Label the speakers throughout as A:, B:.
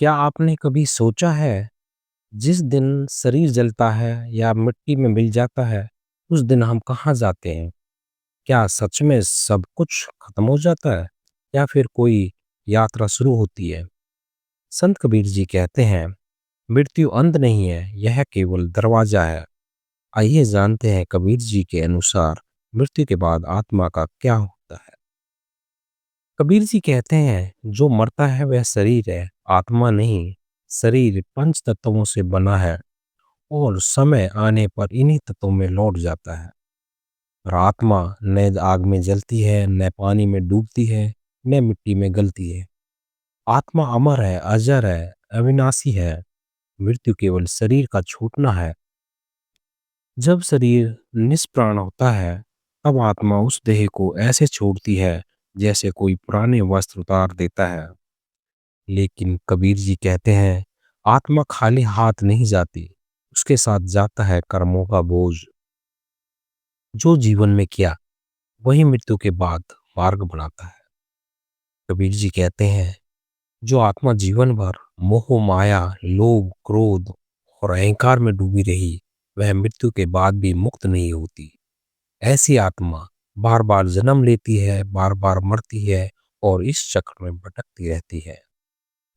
A: क्या आपने कभी सोचा है, जिस दिन शरीर जलता है या मिट्टी में मिल जाता है, उस दिन हम कहाँ जाते हैं? क्या सच में सब कुछ खत्म हो जाता है या फिर कोई यात्रा शुरू होती है? संत कबीर जी कहते हैं, मृत्यु अंत नहीं है, यह केवल दरवाजा है। आइए जानते हैं कबीर जी के अनुसार मृत्यु के बाद आत्मा का क्या होता है। कबीर जी कहते हैं, जो मरता है वह शरीर है, आत्मा नहीं। शरीर पंच तत्वों से बना है और समय आने पर इन्हीं तत्वों में लौट जाता है। और आत्मा न आग में जलती है, न पानी में डूबती है, न मिट्टी में गलती है। आत्मा अमर है, अजर है, अविनाशी है। मृत्यु केवल शरीर का छूटना है। जब शरीर निष्प्राण होता है, तब आत्मा उस देह को ऐसे छोड़ती है जैसे कोई पुराने वस्त्र उतार देता है। लेकिन कबीर जी कहते हैं, आत्मा खाली हाथ नहीं जाती, उसके साथ जाता है कर्मों का बोझ। जो जीवन में किया वही मृत्यु के बाद मार्ग बनाता है। कबीर जी कहते हैं, जो आत्मा जीवन भर मोह माया, लोभ, क्रोध और अहंकार में डूबी रही, वह मृत्यु के बाद भी मुक्त नहीं होती। ऐसी आत्मा बार बार जन्म लेती है, बार बार मरती है और इस चक्र में भटकती रहती है।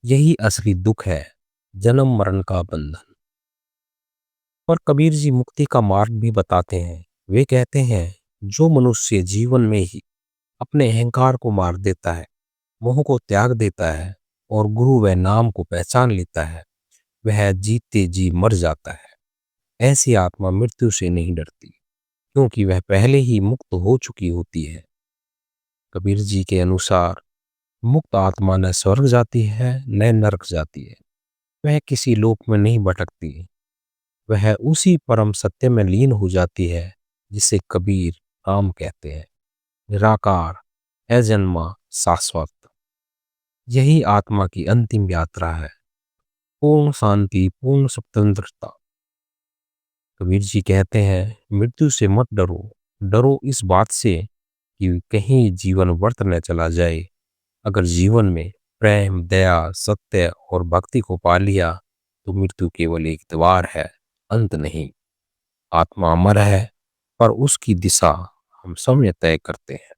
A: यही असली दुख है, जन्म मरण का बंधन। और कबीर जी मुक्ति का मार्ग भी बताते हैं। वे कहते हैं, जो मनुष्य जीवन में ही अपने अहंकार को मार देता है, मोह को त्याग देता है और गुरु व नाम को पहचान लेता है, वह जीते जी मर जाता है। ऐसी आत्मा मृत्यु से नहीं डरती, क्योंकि वह पहले ही मुक्त हो चुकी होती है। कबीर जी के अनुसार मुक्त आत्मा न स्वर्ग जाती है, न नरक जाती है। वह किसी लोक में नहीं भटकती, वह उसी परम सत्य में लीन हो जाती है जिसे कबीर राम कहते हैं, निराकार, अजन्मा, शाश्वत। यही आत्मा की अंतिम यात्रा है, पूर्ण शांति, पूर्ण स्वतंत्रता। कबीर जी कहते हैं, मृत्यु से मत डरो, डरो इस बात से कि कहीं जीवन व्यर्थ न चला जाए। अगर जीवन में प्रेम, दया, सत्य और भक्ति को पा लिया, तो मृत्यु केवल एक द्वार है, अंत नहीं। आत्मा अमर है, पर उसकी दिशा हम स्वयं तय करते हैं।